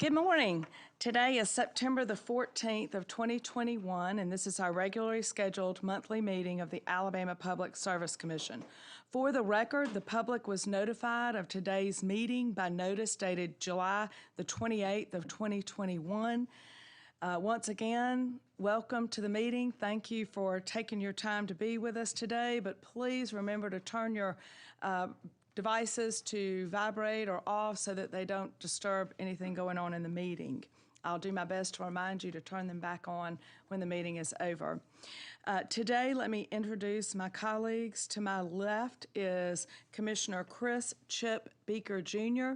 Good morning. Today is September the 14th of 2021, and this is our regularly scheduled monthly meeting of the Alabama Public Service Commission. For the record, the public was notified of today's meeting by notice dated July the 28th of 2021. Once again, welcome to the meeting. Thank you for taking your time to be with us today, but please remember to turn your devices to vibrate or off so that they don't disturb anything going on in the meeting. I'll do my best to remind you to turn them back on when the meeting is over. Today, let me introduce my colleagues. To my left is Commissioner Chris Chip Beaker, Jr.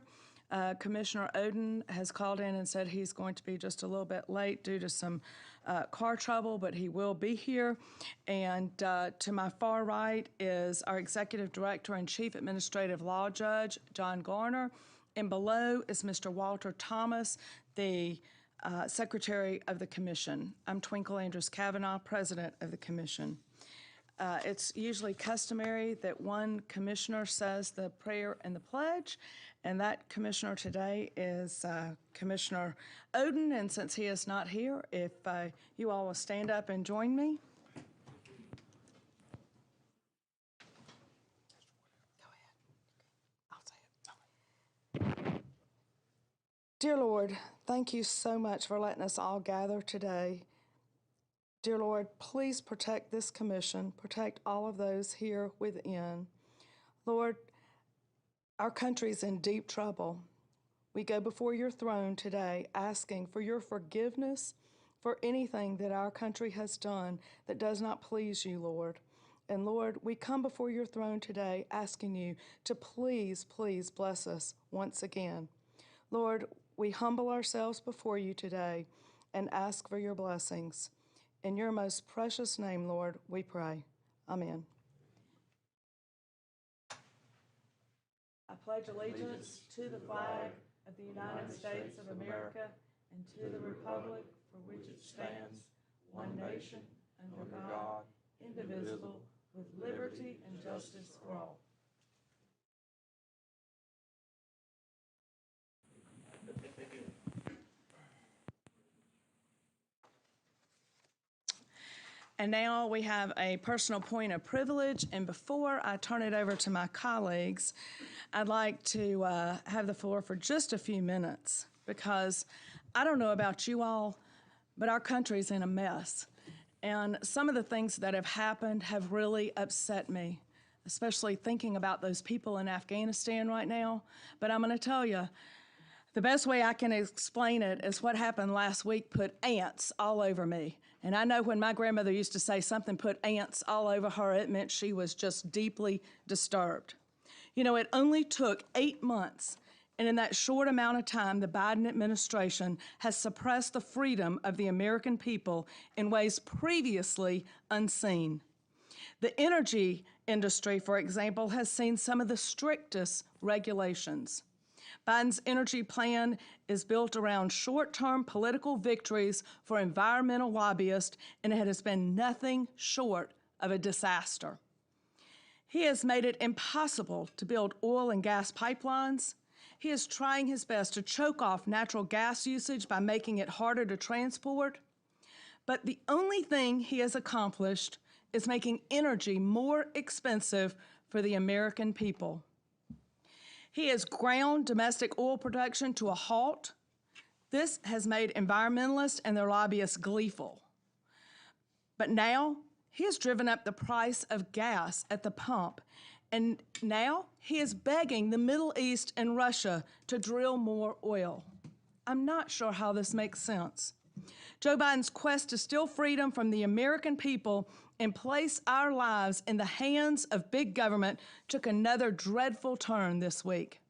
Commissioner Oden has called in and said he's going to be just a little bit late due to some car trouble, but he will be here. And to my far right is our Executive Director and Chief Administrative Law Judge, John Garner. And below is Mr. Walter Thomas, the Secretary of the Commission. I'm Twinkle Andrews Kavanaugh, President of the Commission. It's usually customary that one commissioner says the prayer and the pledge, and that commissioner today is Commissioner Oden, and since he is not here, if you all will stand up and join me. Go ahead. I'll say it. Dear Lord, thank you so much for letting us all gather today. Dear Lord, please protect this commission, protect all of those here within. Lord, our country's in deep trouble. We go before your throne today asking for your forgiveness for anything that our country has done that does not please you, Lord. And Lord, we come before your throne today asking you to please, please bless us once again. Lord, we humble ourselves before you today and ask for your blessings. In your most precious name, Lord, we pray. Amen. I pledge allegiance to the flag of the United States of America and to the republic for which it stands, one nation, under God, indivisible, with liberty and justice for all. And now we have a personal point of privilege, and before I turn it over to my colleagues, I'd like to have the floor for just a few minutes, because I don't know about you all, but our country's in a mess. And some of the things that have happened have really upset me, especially thinking about those people in Afghanistan right now. But I'm going to tell you, the best way I can explain it is what happened last week put ants all over me. And I know when my grandmother used to say something put ants all over her, it meant she was just deeply disturbed. You know, it only took 8 months, and in that short amount of time, the Biden administration has suppressed the freedom of the American people in ways previously unseen. The energy industry, for example, has seen some of the strictest regulations. Biden's energy plan is built around short-term political victories for environmental lobbyists, and it has been nothing short of a disaster. He has made it impossible to build oil and gas pipelines. He is trying his best to choke off natural gas usage by making it harder to transport. But the only thing he has accomplished is making energy more expensive for the American people. He has ground domestic oil production to a halt. This has made environmentalists and their lobbyists gleeful. But now, he has driven up the price of gas at the pump, and now he is begging the Middle East and Russia to drill more oil. I'm not sure how this makes sense. Joe Biden's quest to steal freedom from the American people and place our lives in the hands of big government took another dreadful turn this week.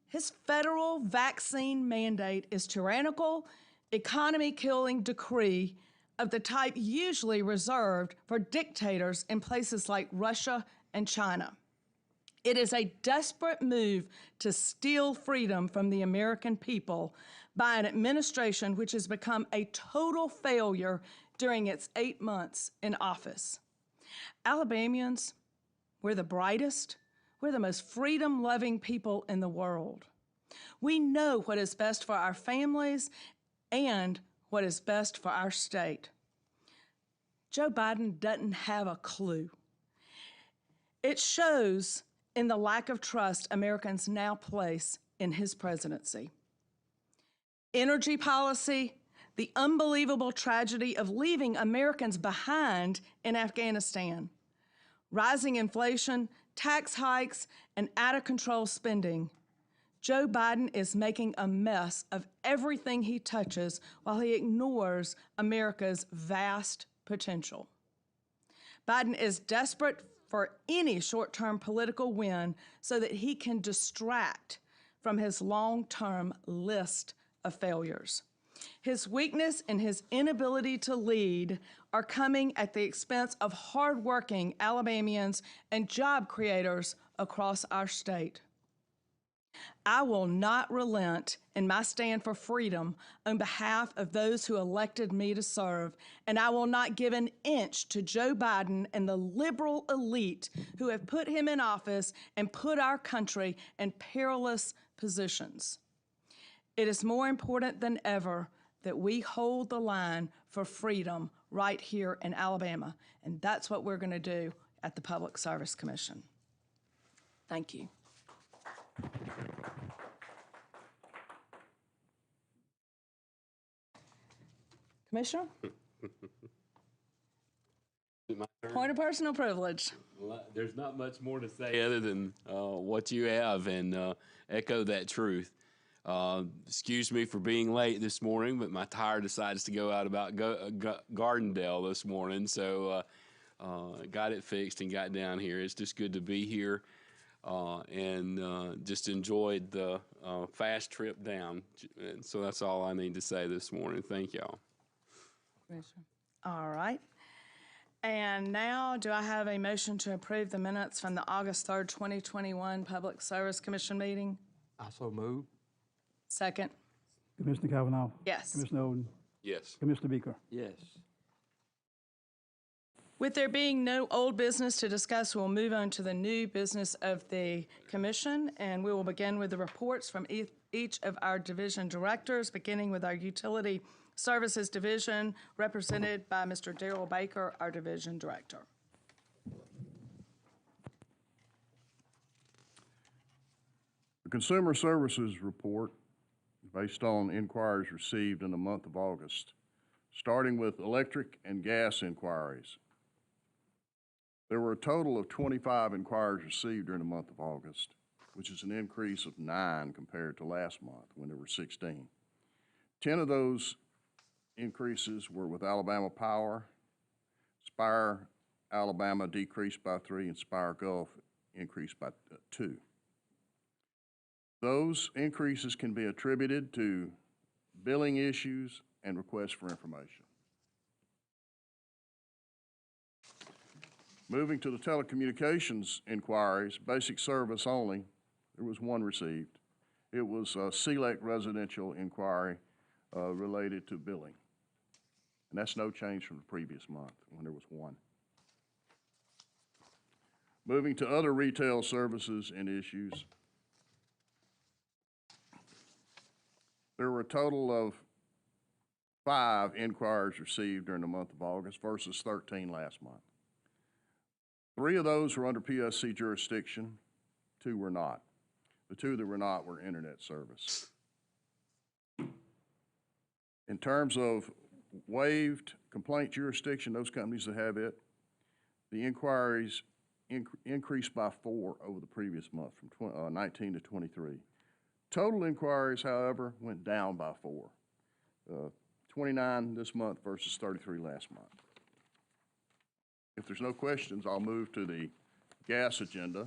His federal vaccine mandate is tyrannical, economy-killing decree of the type usually reserved for dictators in places like Russia and China. It is a desperate move to steal freedom from the American people by an administration which has become a total failure during its 8 months in office. Alabamians, we're the brightest, we're the most freedom-loving people in the world. We know what is best for our families and what is best for our state. Joe Biden doesn't have a clue. It shows in the lack of trust Americans now place in his presidency. Energy policy, the unbelievable tragedy of leaving Americans behind in Afghanistan, rising inflation, tax hikes, and out-of-control spending. Joe Biden is making a mess of everything he touches while he ignores America's vast potential. Biden is desperate for any short-term political win so that he can distract from his long-term list of failures. His weakness and his inability to lead are coming at the expense of hardworking Alabamians and job creators across our state. I will not relent in my stand for freedom on behalf of those who elected me to serve, and I will not give an inch to Joe Biden and the liberal elite who have put him in office and put our country in perilous positions. It is more important than ever that we hold the line for freedom right here in Alabama, and that's what we're going to do at the Public Service Commission. Thank you. Commissioner? Point of personal privilege. Well, there's not much more to say other than what you have, and echo that truth. Excuse me for being late this morning, but my tire decides to go out about Gardendale this morning, so got it fixed and got down here. It's just good to be here, and just enjoyed the fast trip down. And so that's all I need to say this morning. Thank y'all. All right. And now, do I have a motion to approve the minutes from the August 3rd, 2021 Public Service Commission meeting? I so move. Second. Commissioner Cavanaugh. Yes. Commissioner Oden. Yes. Commissioner Beaker. Yes. With there being no old business to discuss, we'll move on to the new business of the commission, and we will begin with the reports from each of our division directors, beginning with our Utility Services Division, represented by Mr. Darrell Baker, our division director. The Consumer Services Report is based on inquiries received in the month of August, starting with electric and gas inquiries. There were a total of 25 inquiries received during the month of August, which is an increase of 9 compared to last month when there were 16. 10 of those increases were with Alabama Power. Spire Alabama decreased by 3, and Spire Gulf increased by 2. Those increases can be attributed to billing issues and requests for information. Moving to the telecommunications inquiries, basic service only, there was 1 received. It was a select residential inquiry related to billing. And that's no change from the previous month when there was 1. Moving to other retail services and issues, there were a total of 5 inquiries received during the month of August versus 13 last month. 3 of those were under PSC jurisdiction, 2 were not. The 2 that were not were internet service. In terms of waived complaint jurisdiction, those companies that have it, the inquiries increased by 4 over the previous month from 19 to 23. Total inquiries, however, went down by 4. 29 this month versus 33 last month. If there's no questions, I'll move to the gas agenda.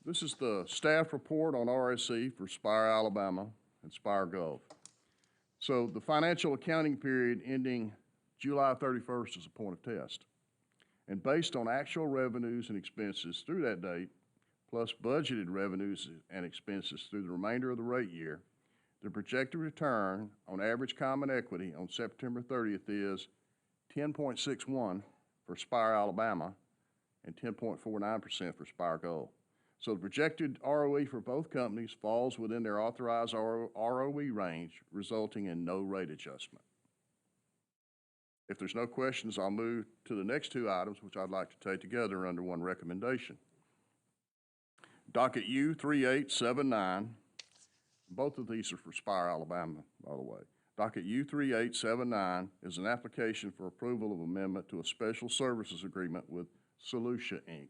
This is the staff report on RSC for Spire, Alabama and Spire Gulf. So the financial accounting period ending July 31st is a point of test. And based on actual revenues and expenses through that date, plus budgeted revenues and expenses through the remainder of the rate year, the projected return on average common equity on September 30th is 10.61 for Spire, Alabama, and 10.49% for Spire Gulf. So the projected ROE for both companies falls within their authorized ROE range, resulting in no rate adjustment. If there's no questions, I'll move to the next two items, which I'd like to take together under one recommendation. Docket U 3879, both of these are for Spire, Alabama, by the way. Docket U 3879 is an application for approval of amendment to a special services agreement with Solutia, Inc.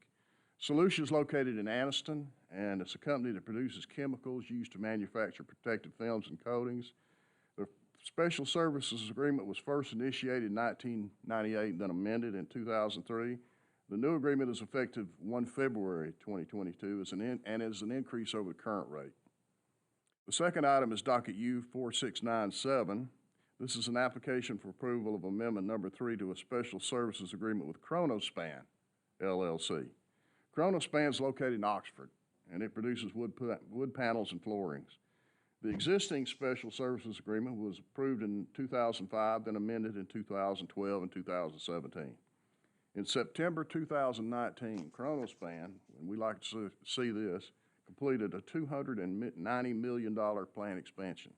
Solutia is located in Anniston, and it's a company that produces chemicals used to manufacture protective films and coatings. The special services agreement was first initiated in 1998 and then amended in 2003. The new agreement is effective 1 February 2022 and is an increase over the current rate. The second item is Docket U 4697. This is an application for approval of Amendment Number 3 to a special services agreement with Chrono LLC. Chrono is located in Oxford, and it produces wood panels and floorings. The existing special services agreement was approved in 2005, then amended in 2012 and 2017. In September 2019, Chrono and we like to see this, completed a $290 million plant expansion.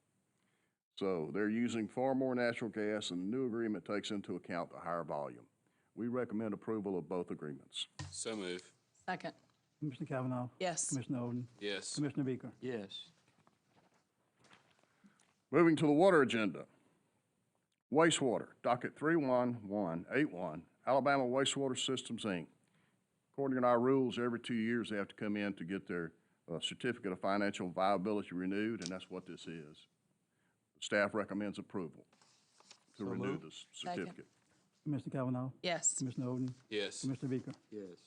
So they're using far more natural gas, and the new agreement takes into account the higher volume. We recommend approval of both agreements. So move. Second. Commissioner Cavanaugh. Yes. Commissioner Oden. Yes. Commissioner Beaker. Yes. Moving to the water agenda. Wastewater, Docket 31181, Alabama Wastewater Systems, Inc. According to our rules, every 2 years they have to come in to get their certificate of financial viability renewed, and that's what this is. Staff recommends approval to renew the certificate. Commissioner Cavanaugh. Yes. Commissioner Oden. Yes. Commissioner Beaker. Yes.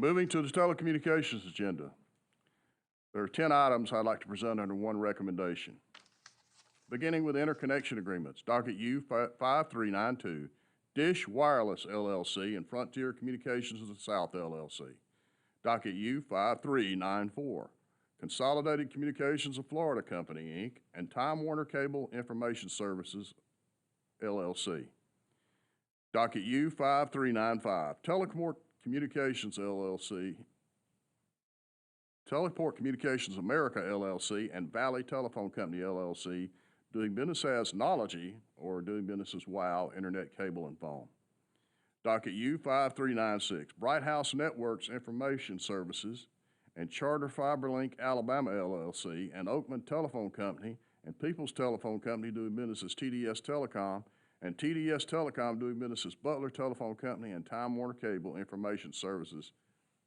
Moving to the Telecommunications Agenda. There are 10 items I'd like to present under one recommendation. Beginning with interconnection agreements, Docket U 5392, Dish Wireless LLC and Frontier Communications of the South LLC. Docket U 5394, Consolidated Communications of Florida Company, Inc., and Time Warner Cable Information Services LLC. Docket U 5395, Teleport Communications LLC, Teleport Communications America LLC, and Valley Telephone Company LLC, doing business as Knology, or doing business as WOW, Internet Cable and Phone. Docket U 5396, Bright House Networks Information Services, and Charter FiberLink Alabama LLC, and Oakman Telephone Company, and People's Telephone Company doing business as TDS Telecom, and TDS Telecom doing business as Butler Telephone Company, and Time Warner Cable Information Services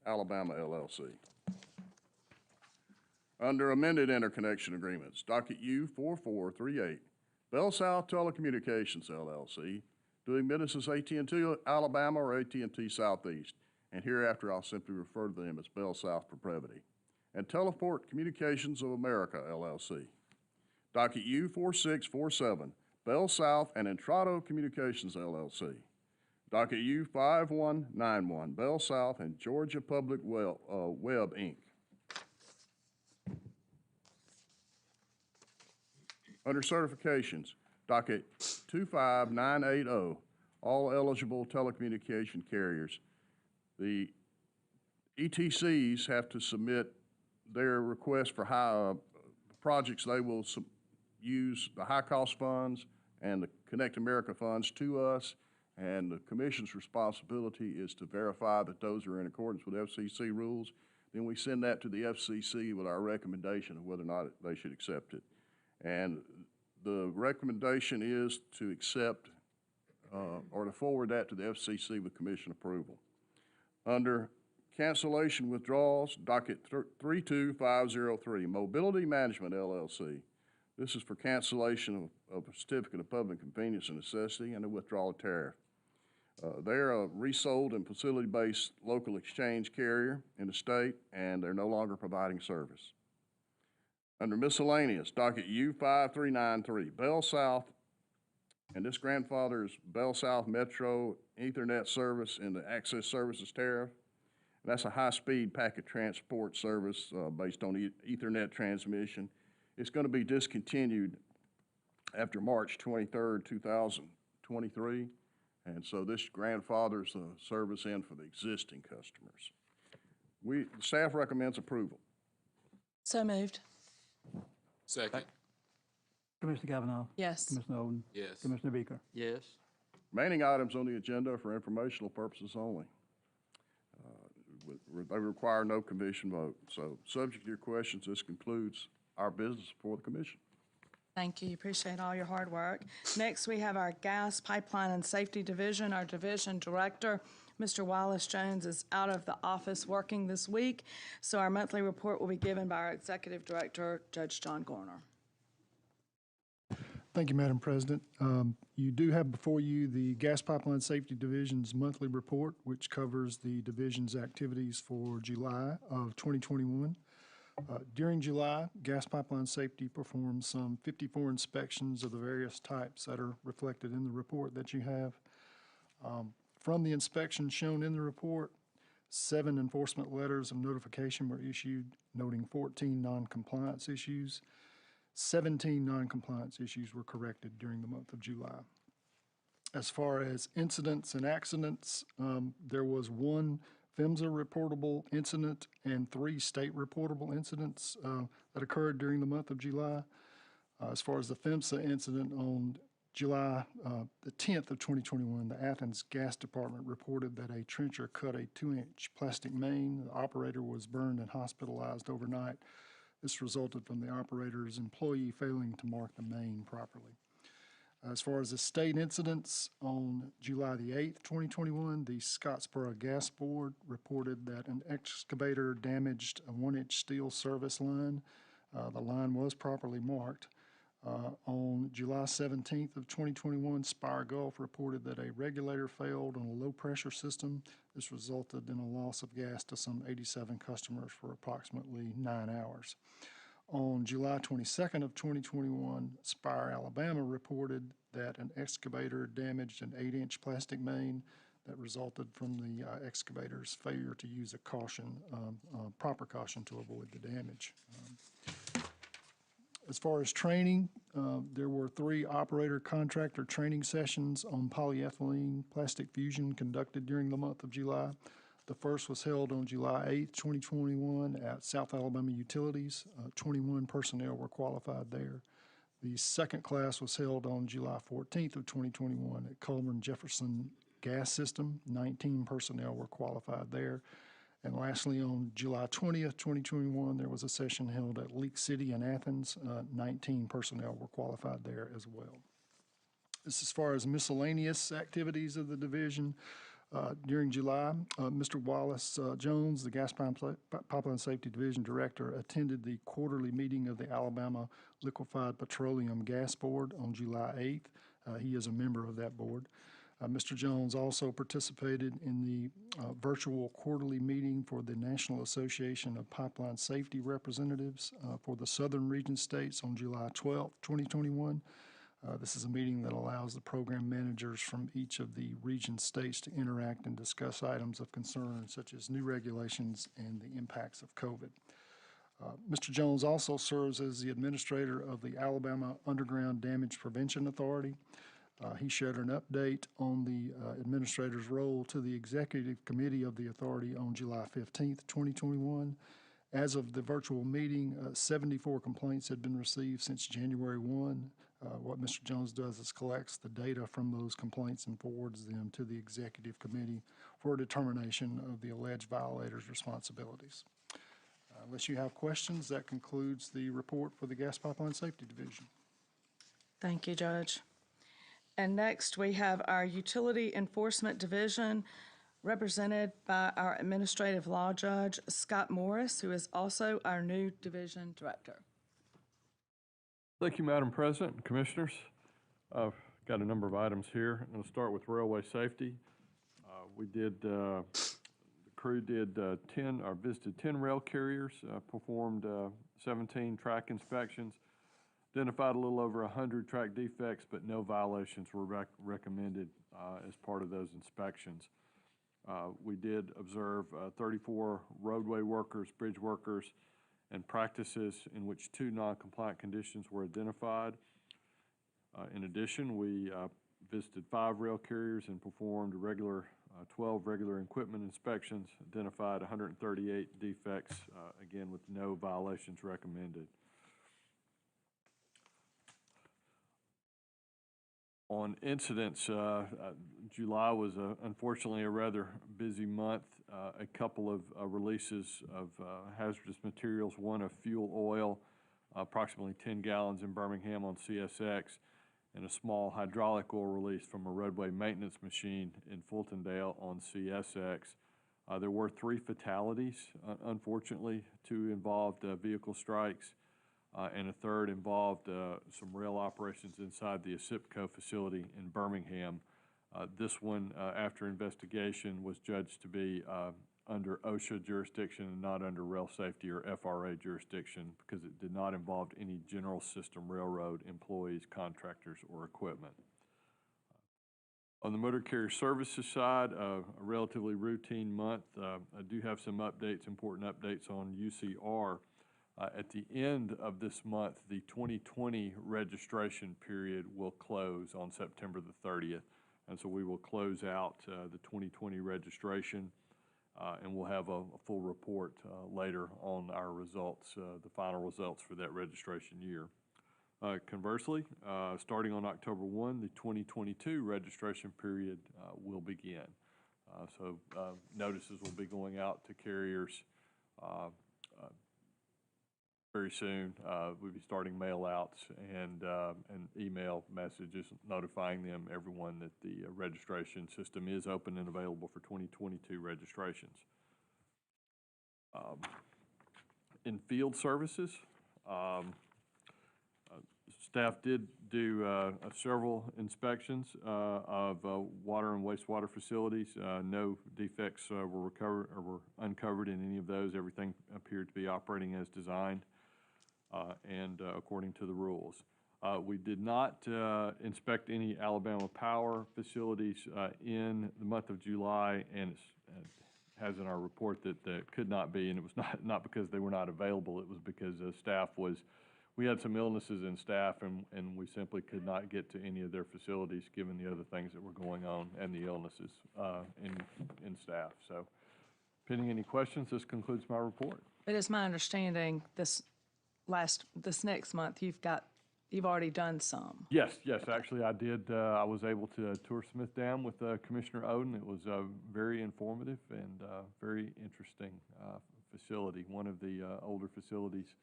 Alabama LLC. Under amended interconnection agreements, Docket U 4438, Bell South Telecommunications LLC, doing business as AT&T Alabama or AT&T Southeast, and hereafter I'll simply refer to them as Bell South for brevity, and Teleport Communications of America LLC. Docket U 4647, Bell South and Entrado Communications LLC. Docket U 5191, Bell South and Georgia Public Web, Inc. Under certifications, Docket 25980, all eligible telecommunication carriers. The ETCs have to submit their request for projects they will use the high-cost funds and the Connect America funds to us, and the Commission's responsibility is to verify that those are in accordance with FCC rules. Then we send that to the FCC with our recommendation of whether or not they should accept it. And the recommendation is to accept or to forward that to the FCC with Commission approval. Under cancellation withdrawals, Docket 32503, Mobility Management LLC. This is for cancellation of a certificate of public convenience and necessity and a withdrawal of tariff. They're a resold and facility-based local exchange carrier in the state, and they're no longer providing service. Under miscellaneous, Docket U 5393, Bell South, and this grandfather's Bell South Metro Ethernet service in the Access Services Tariff. That's a high-speed packet transport service based on Ethernet transmission. It's going to be discontinued after March 23rd, 2023, and so this grandfather's service in for the existing customers. Staff recommends approval. So moved. Second. Commissioner Cavanaugh. Yes. Commissioner Oden. Yes. Commissioner Beaker. Yes. Remaining items on the agenda are for informational purposes only. They require no commission vote. So subject to your questions, this concludes our business before the commission. Thank you. Appreciate all your hard work. Next, we have our Gas Pipeline and Safety Division. Our division director, Mr. Wallace Jones, is out of the office working this week, so our monthly report will be given by our executive director, Judge John Gorner. Thank you, Madam President. You do have before you the Gas Pipeline Safety Division's monthly report, which covers the division's activities for July of 2021. During July, Gas Pipeline Safety performed some 54 inspections of the various types that are reflected in the report that you have. From the inspections shown in the report, 7 enforcement letters of notification were issued, noting 14 non-compliance issues. 17 non-compliance issues were corrected during the month of July. As far as incidents and accidents, there was 1 PHMSA reportable incident and 3 state reportable incidents that occurred during the month of July. As far as the PHMSA incident on July the 10th of 2021, the Athens Gas Department reported that a trencher cut a 2-inch plastic main. The operator was burned and hospitalized overnight. This resulted from the operator's employee failing to mark the main properly. As far as the state incidents, on July the 8th, 2021, the Scottsboro Gas Board reported that an excavator damaged a 1-inch steel service line. The line was properly marked. On July 17th of 2021, Spire Gulf reported that a regulator failed on a low-pressure system. This resulted in a loss of gas to some 87 customers for approximately 9 hours. On July 22nd of 2021, Spire, Alabama reported that an excavator damaged an 8-inch plastic main that resulted from the excavator's failure to use a proper caution to avoid the damage. As far as training, there were 3 operator contractor training sessions on polyethylene plastic fusion conducted during the month of July. The first was held on July 8th, 2021 at South Alabama Utilities. 21 personnel were qualified there. The second class was held on July 14th of 2021 at Coleman Jefferson Gas System. 19 personnel were qualified there. And lastly, on July 20th, 2021, there was a session held at Leak City in Athens. 19 personnel were qualified there as well. This as far as miscellaneous activities of the division. During July, Mr. Wallace Jones, the Gas Pipeline Safety Division Director, attended the quarterly meeting of the Alabama Liquefied Petroleum Gas Board on July 8th. He is a member of that board. Mr. Jones also participated in the virtual quarterly meeting for the National Association of Pipeline Safety Representatives for the Southern Region states on July 12, 2021. This is a meeting that allows the program managers from each of the region states to interact and discuss items of concern such as new regulations and the impacts of COVID. Mr. Jones also serves as the administrator of the Alabama Underground Damage Prevention Authority. He shared an update on the administrator's role to the executive committee of the authority on July 15th, 2021. As of the virtual meeting, 74 complaints had been received since January 1. What Mr. Jones does is collects the data from those complaints and forwards them to the executive committee for a determination of the alleged violators' responsibilities. Unless you have questions, that concludes the report for the Gas Pipeline Safety Division. Thank you, Judge. And next, we have our Utility Enforcement Division, represented by our Administrative Law Judge, Scott Morris, who is also our new Division Director. Thank you, Madam President and Commissioners. I've got a number of items here. I'm going to start with railway safety. The crew visited 10 rail carriers, performed 17 track inspections, identified a little over 100 track defects, but no violations were recommended as part of those inspections. We did observe 34 roadway workers, bridge workers, and practices in which 2 non-compliant conditions were identified. In addition, we visited 5 rail carriers and performed 12 regular equipment inspections, identified 138 defects, again with no violations recommended. On incidents, July was unfortunately a rather busy month. A couple of releases of hazardous materials, one of fuel oil, approximately 10 gallons in Birmingham on CSX, and a small hydraulic oil release from a roadway maintenance machine in Fultondale on CSX. There were 3 fatalities, unfortunately. 2 involved vehicle strikes, and a third involved some rail operations inside the ASIPCO facility in Birmingham. This one, after investigation, was judged to be under OSHA jurisdiction and not under rail safety or FRA jurisdiction because it did not involve any general system railroad employees, contractors, or equipment. On the motor carrier services side, a relatively routine month. I do have some updates, important updates on UCR. At the end of this month, the 2020 registration period will close on September the 30th. And so we will close out the 2020 registration, and we'll have a full report later on our results, the final results for that registration year. Conversely, starting on October 1, the 2022 registration period will begin. So notices will be going out to carriers very soon. We'll be starting mail outs and email messages notifying them, everyone, that the registration system is open and available for 2022 registrations. In field services, staff did do several inspections of water and wastewater facilities. No defects were uncovered in any of those. Everything appeared to be operating as designed and according to the rules. We did not inspect any Alabama Power facilities in the month of July, and it has in our report that could not be, and it was not because they were not available. It was because we had some illnesses in staff, and we simply could not get to any of their facilities given the other things that were going on and the illnesses in staff. So, pending any questions, this concludes my report. It is my understanding this next month you've already done some. Yes, actually I did. I was able to tour Smith Dam with Commissioner Oden. It was very informative and very interesting facility, one of the older facilities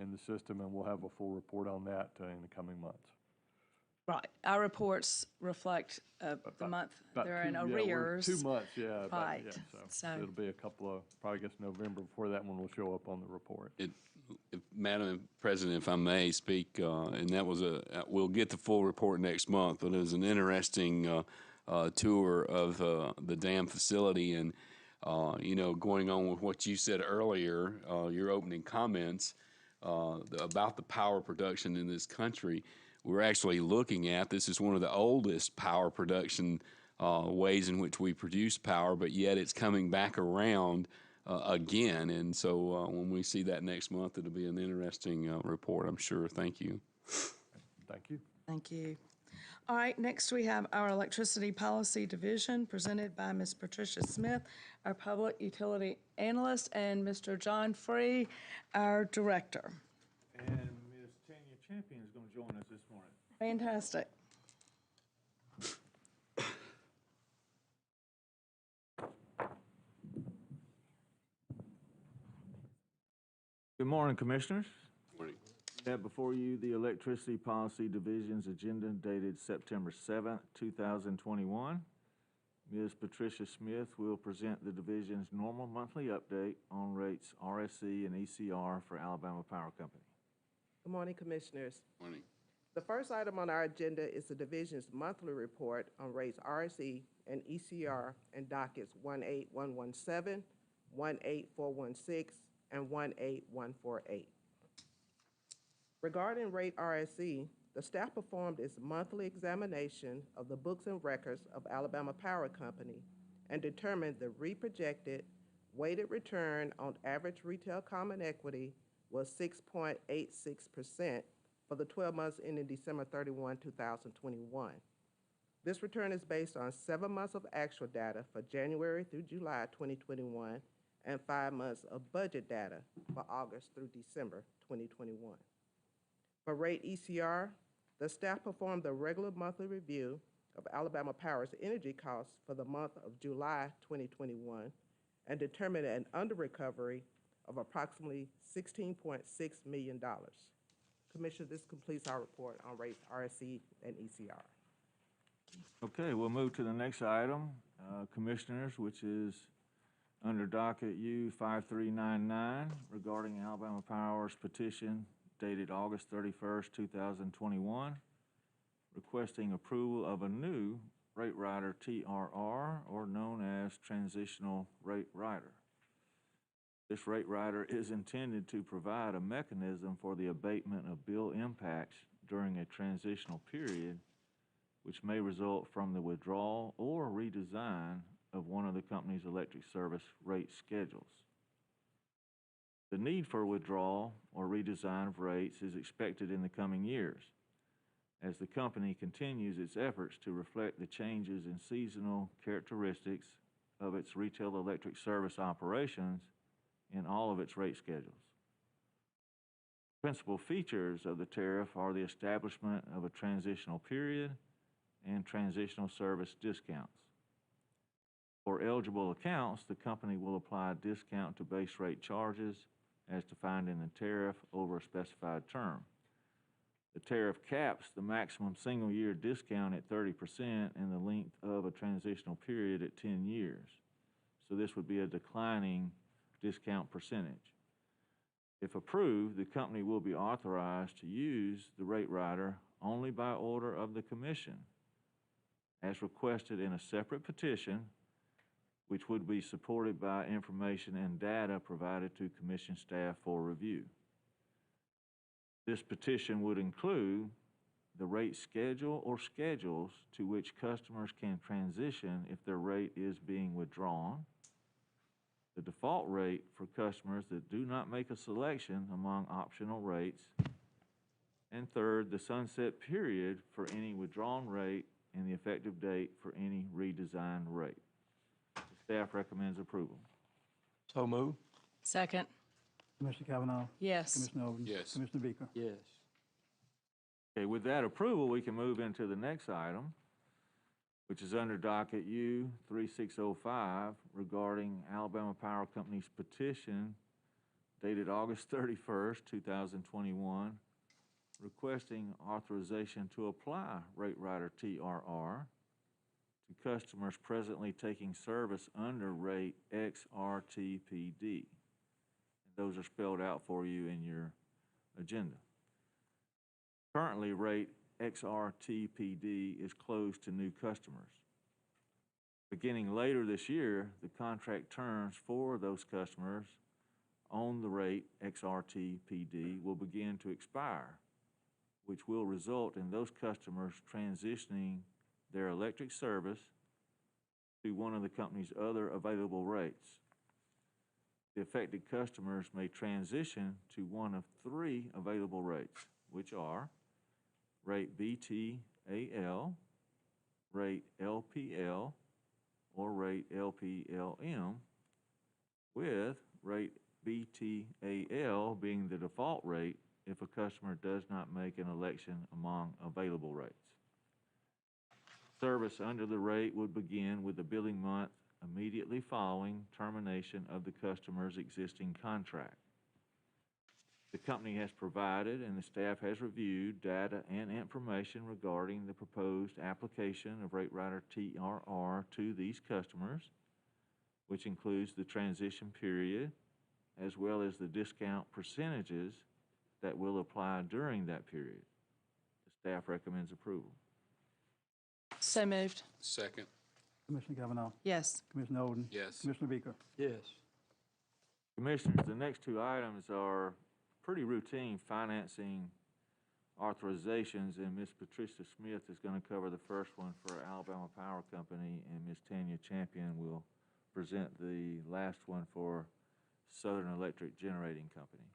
in the system, and we'll have a full report on that in the coming months. Right. Our reports reflect the month they're in arrears. 2 months, yeah. Right. So it'll be a couple of, probably guess November before that one will show up on the report. Madam President, if I may speak, and that was we'll get the full report next month, but it was an interesting tour of the dam facility, and going on with what you said earlier, your opening comments about the power production in this country. We're actually looking at, this is one of the oldest power production ways in which we produce power, but yet it's coming back around again. And so when we see that next month, it'll be an interesting report, I'm sure. Thank you. Thank you. Thank you. All right, next we have our Electricity Policy Division presented by Ms. Patricia Smith, our Public Utility Analyst, and Mr. John Free, our Director. And Ms. Tanya Champion is going to join us this morning. Fantastic. Good morning, Commissioners. Morning. We have before you the Electricity Policy Division's agenda dated September 7th, 2021. Ms. Patricia Smith will present the division's normal monthly update on rates RSC and ECR for Alabama Power Company. Good morning, Commissioners. Morning. The first item on our agenda is the division's monthly report on rates RSE and ECR and dockets 18117, 18416, and 18148. Regarding rate RSE, the staff performed its monthly examination of the books and records of Alabama Power Company and determined the reprojected weighted return on average retail common equity was 6.86% for the 12 months ending December 31, 2021. This return is based on 7 months of actual data for January through July 2021 and 5 months of budget data for August through December 2021. For rate ECR, the staff performed a regular monthly review of Alabama Power's energy costs for the month of July 2021 and determined an underrecovery of approximately $16.6 million. Commissioner, this completes our report on rates RSC and ECR. Okay, we'll move to the next item, Commissioners, which is under Docket U 5399 regarding Alabama Power's petition dated August 31st, 2021, requesting approval of a new rate rider TRR, or known as Transitional Rate Rider. This rate rider is intended to provide a mechanism for the abatement of bill impacts during a transitional period, which may result from the withdrawal or redesign of one of the company's electric service rate schedules. The need for withdrawal or redesign of rates is expected in the coming years, as the company continues its efforts to reflect the changes in seasonal characteristics of its retail electric service operations in all of its rate schedules. Principal features of the tariff are the establishment of a transitional period and transitional service discounts. For eligible accounts, the company will apply a discount to base rate charges as defined in the tariff over a specified term. The tariff caps the maximum single-year discount at 30% and the length of a transitional period at 10 years. So this would be a declining discount percentage. If approved, the company will be authorized to use the rate rider only by order of the Commission, as requested in a separate petition, which would be supported by information and data provided to Commission staff for review. This petition would include the rate schedule or schedules to which customers can transition if their rate is being withdrawn, the default rate for customers that do not make a selection among optional rates, and third, the sunset period for any withdrawn rate and the effective date for any redesigned rate. The staff recommends approval. So move. Second. Commissioner Kavanaugh. Yes. Commissioner Oden. Yes. Commissioner Beaker. Yes. Okay, with that approval, we can move into the next item, which is under Docket U 3605 regarding Alabama Power Company's petition dated August 31st, 2021, requesting authorization to apply rate rider TRR to customers presently taking service under rate XRTPD. Those are spelled out for you in your agenda. Currently, rate XRTPD is closed to new customers. Beginning later this year, the contract terms for those customers on the rate XRTPD will begin to expire, which will result in those customers transitioning their electric service to one of the company's other available rates. The affected customers may transition to one of 3 available rates, which are rate BTAL, rate LPL, or rate LPLM, with rate BTAL being the default rate if a customer does not make an election among available rates. Service under the rate would begin with the billing month immediately following termination of the customer's existing contract. The company has provided and the staff has reviewed data and information regarding the proposed application of rate rider TRR to these customers, which includes the transition period as well as the discount percentages that will apply during that period. The staff recommends approval. So moved. Second. Commissioner Kavanaugh. Yes. Commissioner Oden. Yes. Commissioner Beaker. Yes. Commissioners, the next 2 items are pretty routine financing authorizations, and Ms. Patricia Smith is going to cover the first one for Alabama Power Company, and Ms. Tanya Champion will present the last one for Southern Electric Generating Company.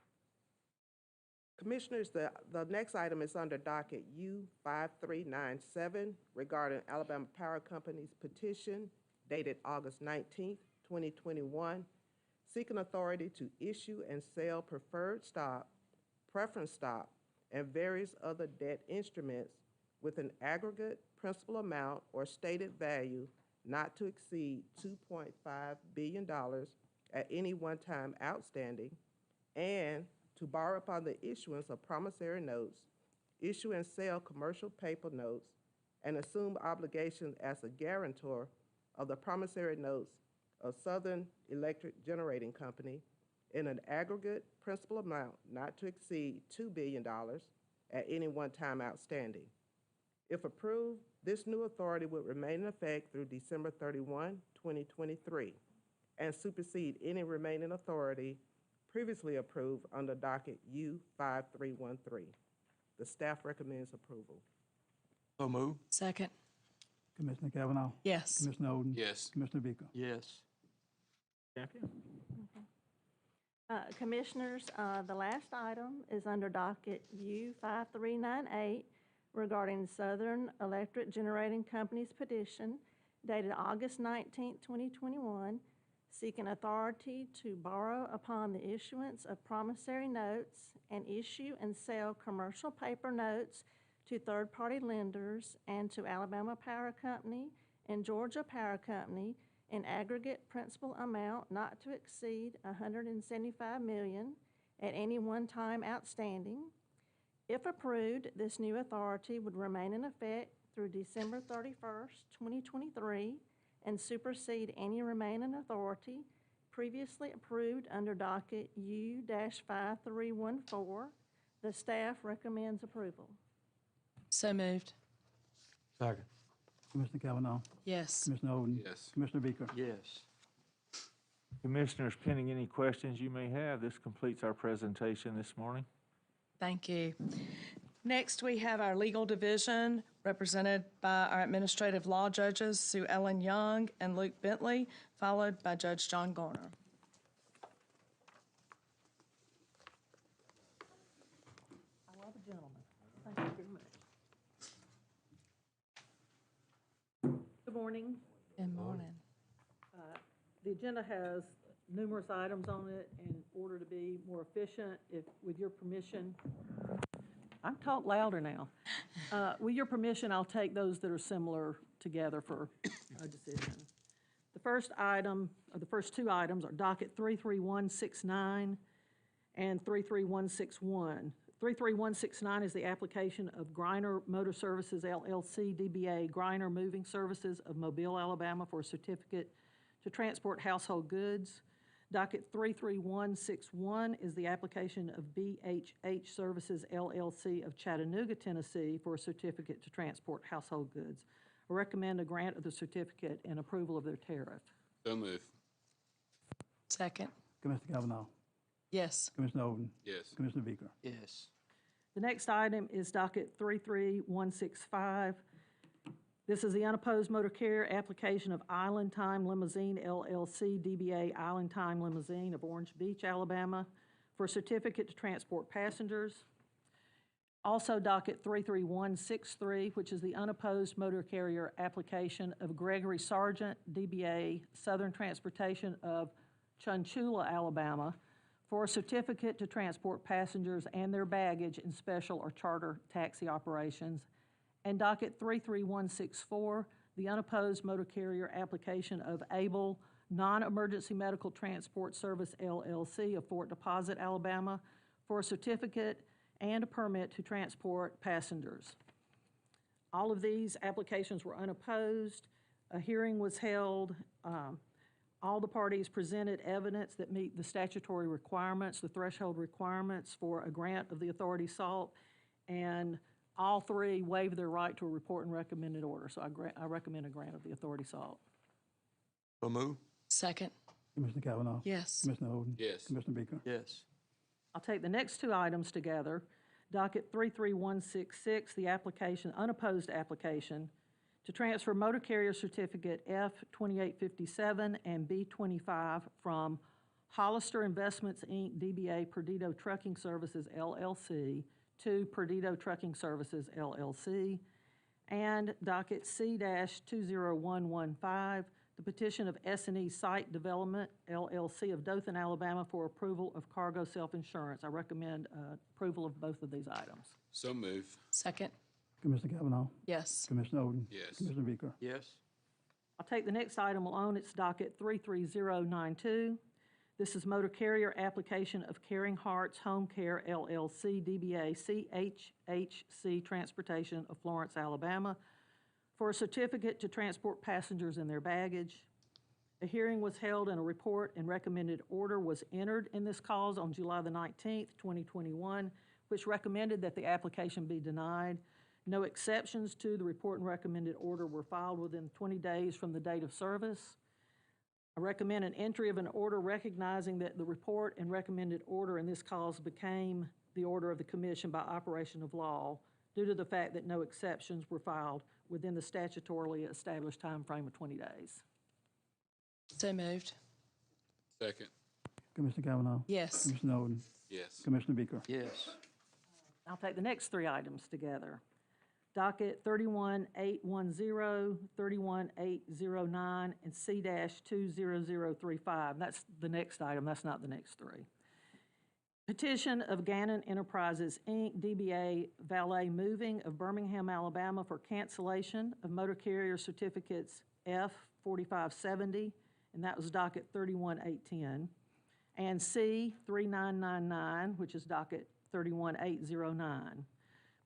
Commissioners, the next item is under docket U5397 regarding Alabama Power Company's petition dated August 19th, 2021, seeking authority to issue and sell preferred stock, preference stock, and various other debt instruments with an aggregate principal amount or stated value not to exceed $2.5 billion at any one time outstanding, and to borrow upon the issuance of promissory notes, issue and sell commercial paper notes, and assume obligations as a guarantor of the promissory notes of Southern Electric Generating Company in an aggregate principal amount not to exceed $2 billion at any one time outstanding. If approved, this new authority would remain in effect through December 31, 2023, and supersede any remaining authority previously approved under docket U5313. The staff recommends approval. So move. Second. Commissioner Kavanaugh. Yes. Commissioner Oden. Yes. Commissioner Beaker. Yes. Jackie? Commissioners, the last item is under docket U5398 regarding Southern Electric Generating Company's petition dated August 19, 2021, seeking authority to borrow upon the issuance of promissory notes and issue and sell commercial paper notes to third-party lenders and to Alabama Power Company and Georgia Power Company in aggregate principal amount not to exceed $175 million at any one time outstanding. If approved, this new authority would remain in effect through December 31st, 2023, and supersede any remaining authority previously approved under docket U-5314. The staff recommends approval. So moved. Second. Commissioner Kavanaugh. Yes. Commissioner Oden. Yes. Commissioner Beaker. Yes. Commissioners, pending any questions you may have, this completes our presentation this morning. Thank you. Next, we have our legal division represented by our administrative law judges, Sue Ellen Young and Luke Bentley, followed by Judge John Garner. I love a gentleman. Thank you very much. Good morning. Good morning. The agenda has numerous items on it. In order to be more efficient, if, with your permission, I talk louder now. With your permission, I'll take those that are similar together for a decision. The first item, or the first two items, are docket 33169 and 33161. 33169 is the application of Griner Motor Services LLC, DBA Griner Moving Services of Mobile, Alabama, for a certificate to transport household goods. Docket 33161 is the application of BHH Services LLC of Chattanooga, Tennessee, for a certificate to transport household goods. I recommend a grant of the certificate and approval of their tariff. So move. Second. Commissioner Kavanaugh. Yes. Commissioner Oden. Yes. Commissioner Beaker. Yes. The next item is docket 33165. This is the unopposed motor carrier application of Island Time Limousine LLC, DBA Island Time Limousine of Orange Beach, Alabama, for a certificate to transport passengers. Also docket 33163, which is the unopposed motor carrier application of Gregory Sargent, DBA Southern Transportation of Chunchula, Alabama, for a certificate to transport passengers and their baggage in special or charter taxi operations. And docket 33164, the unopposed motor carrier application of Able Non-Emergency Medical Transport Service LLC of Fort Deposit, Alabama, for a certificate and a permit to transport passengers. All of these applications were unopposed. A hearing was held. All the parties presented evidence that meet the statutory requirements, the threshold requirements for a grant of the authority sought, and all three waived their right to a report and recommended order. So I recommend a grant of the authority sought. So move. Second. Commissioner Kavanaugh. Yes. Commissioner Oden. Yes. Commissioner Beaker. Yes. I'll take the next two items together. Docket 33166, the application, unopposed application, to transfer motor carrier certificate F2857 and B25 from Hollister Investments, Inc., DBA Perdido Trucking Services, LLC, to Perdido Trucking Services, LLC, and docket C-20115, the petition of S&E Site Development, LLC of Dothan, Alabama, for approval of cargo self-insurance. I recommend approval of both of these items. So move. Second. Commissioner Kavanaugh. Yes. Commissioner Oden. Yes. Commissioner Beaker. Yes. I'll take the next item alone. It's docket 33092. This is motor carrier application of Caring Hearts Home Care, LLC, DBA CHHC Transportation of Florence, Alabama, for a certificate to transport passengers and their baggage. A hearing was held and a report and recommended order was entered in this cause on July the 19th, 2021, which recommended that the application be denied. No exceptions to the report and recommended order were filed within 20 days from the date of service. I recommend an entry of an order recognizing that the report and recommended order in this cause became the order of the commission by operation of law due to the fact that no exceptions were filed within the statutorily established time frame of 20 days. So moved. Second. Commissioner Kavanaugh. Yes. Commissioner Oden. Yes. Commissioner Beaker. Yes. I'll take the next three items together. Docket 31810, 31809, and C-20035. That's the next item, that's not the next three. Petition of Gannon Enterprises, Inc., DBA Valet Moving of Birmingham, Alabama, for cancellation of motor carrier certificates F-4570, and that was docket 31810, and C-3999, which is docket 31809.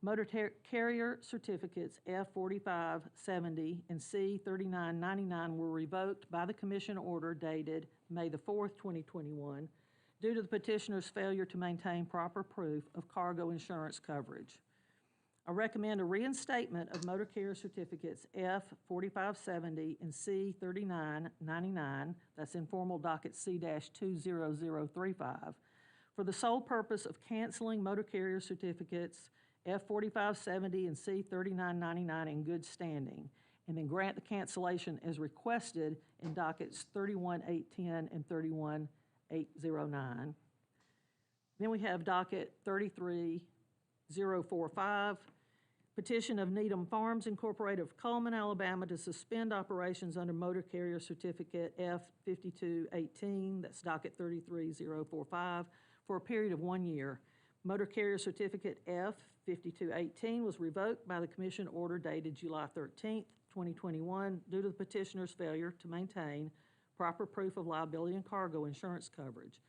Motor carrier certificates F-4570 and C-3999 were revoked by the commission order dated May the 4th, 2021, due to the petitioner's failure to maintain proper proof of cargo insurance coverage. I recommend a reinstatement of motor carrier certificates F-4570 and C-3999, that's informal docket C-20035, for the sole purpose of canceling motor carrier certificates F-4570 and C-3999 in good standing, and then grant the cancellation as requested in dockets 31810 and 31809. Then we have docket 33045, petition of Needham Farms Incorporated of Cullman, Alabama, to suspend operations under motor carrier certificate F-5218, that's docket 33045, for a period of 1 year. Motor carrier certificate F-5218 was revoked by the commission order dated July 13th, 2021, due to the petitioner's failure to maintain proper proof of liability and cargo insurance coverage.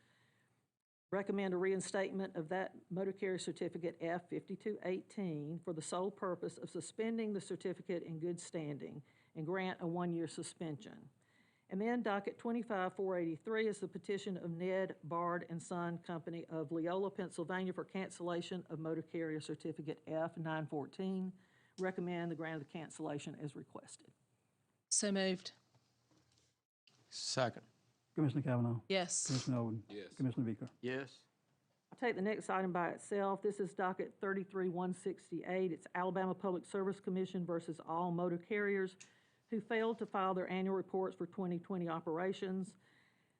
Recommend a reinstatement of that motor carrier certificate F-5218 for the sole purpose of suspending the certificate in good standing and grant a 1-year suspension. And then docket 25483 is the petition of Ned Bard and Son Company of Leola, Pennsylvania, for cancellation of motor carrier certificate F-914. Recommend the grant of the cancellation as requested. So moved. Second. Commissioner Kavanaugh. Yes. Commissioner Oden. Yes. Commissioner Beaker. Yes. I'll take the next item by itself. This is docket 33168. It's Alabama Public Service Commission versus all motor carriers who failed to file their annual reports for 2020 operations.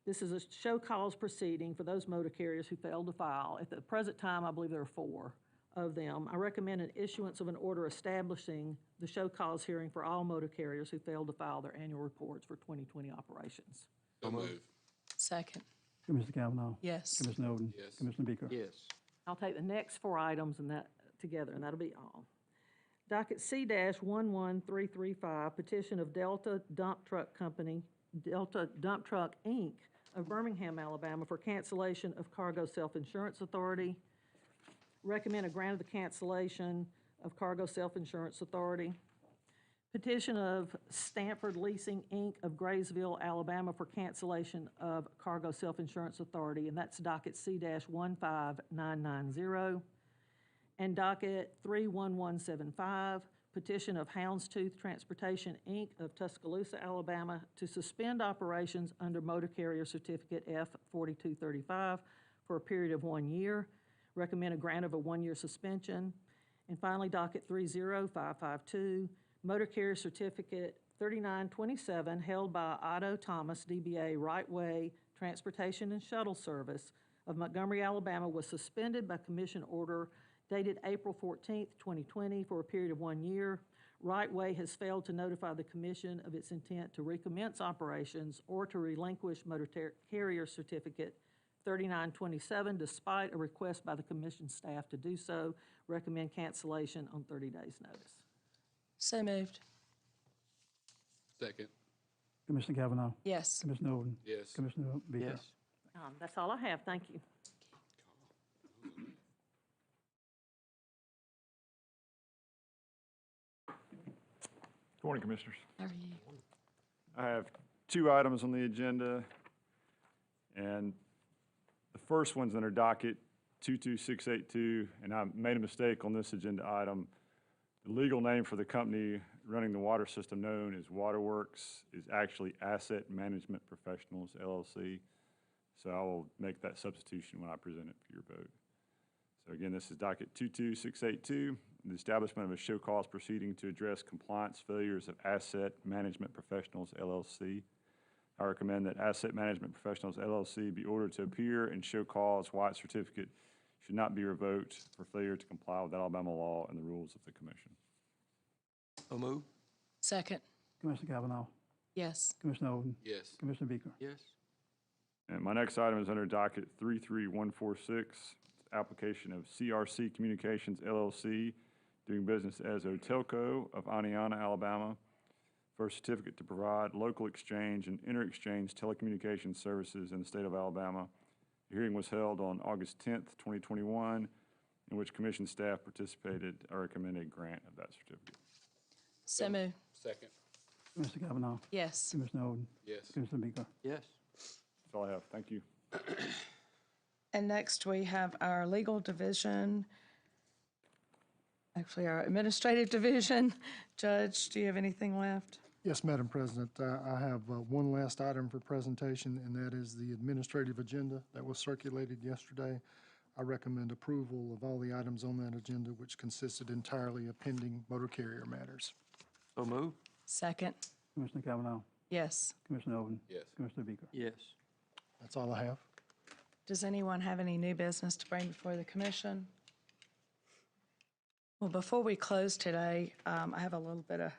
This is a show cause proceeding for those motor carriers who failed to file. At the present time, I believe there are 4 of them. I recommend an issuance of an order establishing the show cause hearing for all motor carriers who failed to file their annual reports for 2020 operations. So move. Second. Commissioner Kavanaugh. Yes. Commissioner Oden. Yes. Commissioner Beaker. Yes. I'll take the next 4 items and that together, and that'll be all. Docket C-11335, petition of Delta Dump Truck Company, Delta Dump Truck, Inc. of Birmingham, Alabama, for cancellation of Cargo Self-Insurance Authority. Recommend a grant of the cancellation of Cargo Self-Insurance Authority. Petition of Stanford Leasing, Inc. of Graysville, Alabama, for cancellation of Cargo Self-Insurance Authority, and that's docket C-15990. And docket 31175, petition of Houndstooth Transportation, Inc. of Tuscaloosa, Alabama, to suspend operations under motor carrier certificate F-4235 for a period of 1 year. Recommend a grant of a 1-year suspension. And finally, docket 30552, motor carrier certificate 3927 held by Otto Thomas, DBA Right Way Transportation and Shuttle Service of Montgomery, Alabama was suspended by commission order dated April 14th, 2020 for a period of 1 year. Right Way has failed to notify the commission of its intent to recommence operations or to relinquish motor carrier certificate 3927 despite a request by the commission staff to do so. Recommend cancellation on 30 days' notice. So moved. Second. Commissioner Cavanaugh. Yes. Commissioner Oden. Yes. Commissioner Beaker. Yes. That's all I have. Thank you. Good morning, Commissioners. How are you? I have 2 items on the agenda, and the first one's under docket 22682, and I made a mistake on this agenda item. The legal name for the company running the water system known as Waterworks is actually Asset Management Professionals, LLC. So I will make that substitution when I present it for your vote. So again, this is docket 22682, the establishment of a show cause proceeding to address compliance failures of Asset Management Professionals, LLC. I recommend that Asset Management Professionals, LLC be ordered to appear and show cause why its certificate should not be revoked for failure to comply with Alabama law and the rules of the commission. So move. Second. Commissioner Cavanaugh. Yes. Commissioner Oden. Yes. Commissioner Beaker. Yes. And my next item is under docket 33146, application of CRC Communications LLC, doing business as Otelco of Aniana, Alabama, for a certificate to provide local exchange and inter-exchange telecommunications services in the state of Alabama. The hearing was held on August 10th, 2021, in which commission staff participated. I recommend a grant of that certificate. So moved. Second. Commissioner Cavanaugh. Yes. Commissioner Oden. Yes. Commissioner Beaker. Yes. That's all I have. Thank you. And next we have our legal division, actually our administrative division. Judge, do you have anything left? Yes, Madam President, I have one last item for presentation, and that is the administrative agenda that was circulated yesterday. I recommend approval of all the items on that agenda, which consisted entirely of pending motor carrier matters. So move. Second. Commissioner Cavanaugh. Yes. Commissioner Oden. Yes. Commissioner Beaker. Yes. That's all I have. Does anyone have any new business to bring before the commission? Well, before we close today, I have a little bit of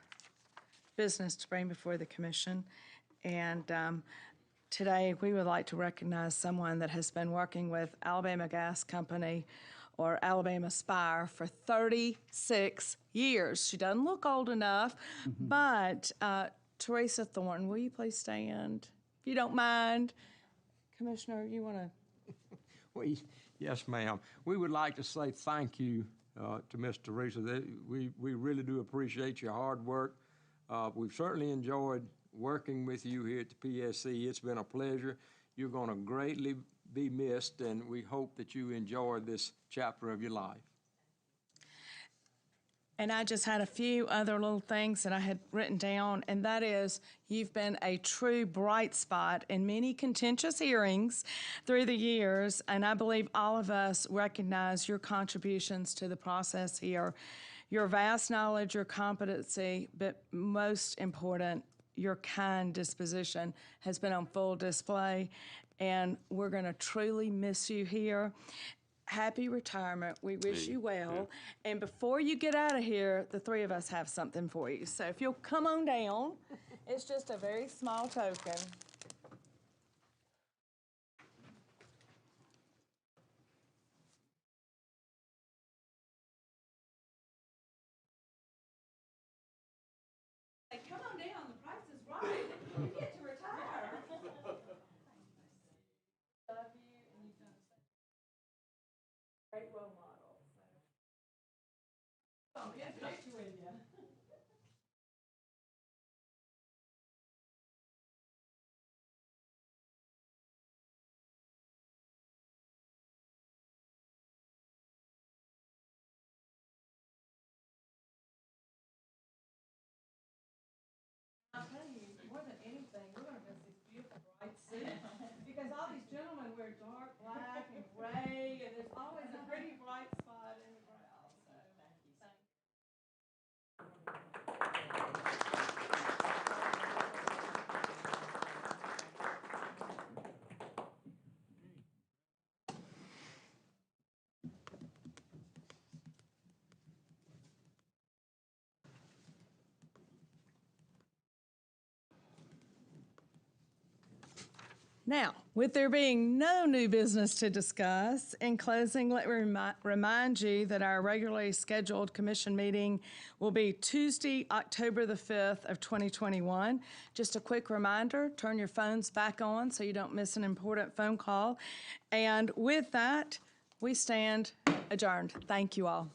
business to bring before the commission. And today, we would like to recognize someone that has been working with Alabama Gas Company or Alabama Spire for 36 years. She doesn't look old enough, but Teresa Thornton, will you please stand? If you don't mind. Commissioner, you want to? Yes, ma'am. We would like to say thank you to Ms. Teresa. We really do appreciate your hard work. We've certainly enjoyed working with you here at the PSC. It's been a pleasure. You're going to greatly be missed, and we hope that you enjoy this chapter of your life. And I just had a few other little things that I had written down, and that is you've been a true bright spot in many contentious hearings through the years, and I believe all of us recognize your contributions to the process here. Your vast knowledge, your competency, but most important, your kind disposition has been on full display, and we're going to truly miss you here. Happy retirement. We wish you well. Yeah. And before you get out of here, the three of us have something for you. So if you'll come on down, it's just a very small token. Hey, come on down. The price is right. You get to retire. Love you, and you've done a great role model. So. Oh, get a picture with you. Now, with there being no new business to discuss, in closing, let me remind you that our regularly scheduled commission meeting will be Tuesday, October the 5th of 2021. Just a quick reminder, turn your phones back on so you don't miss an important phone call. And with that, we stand adjourned. Thank you all.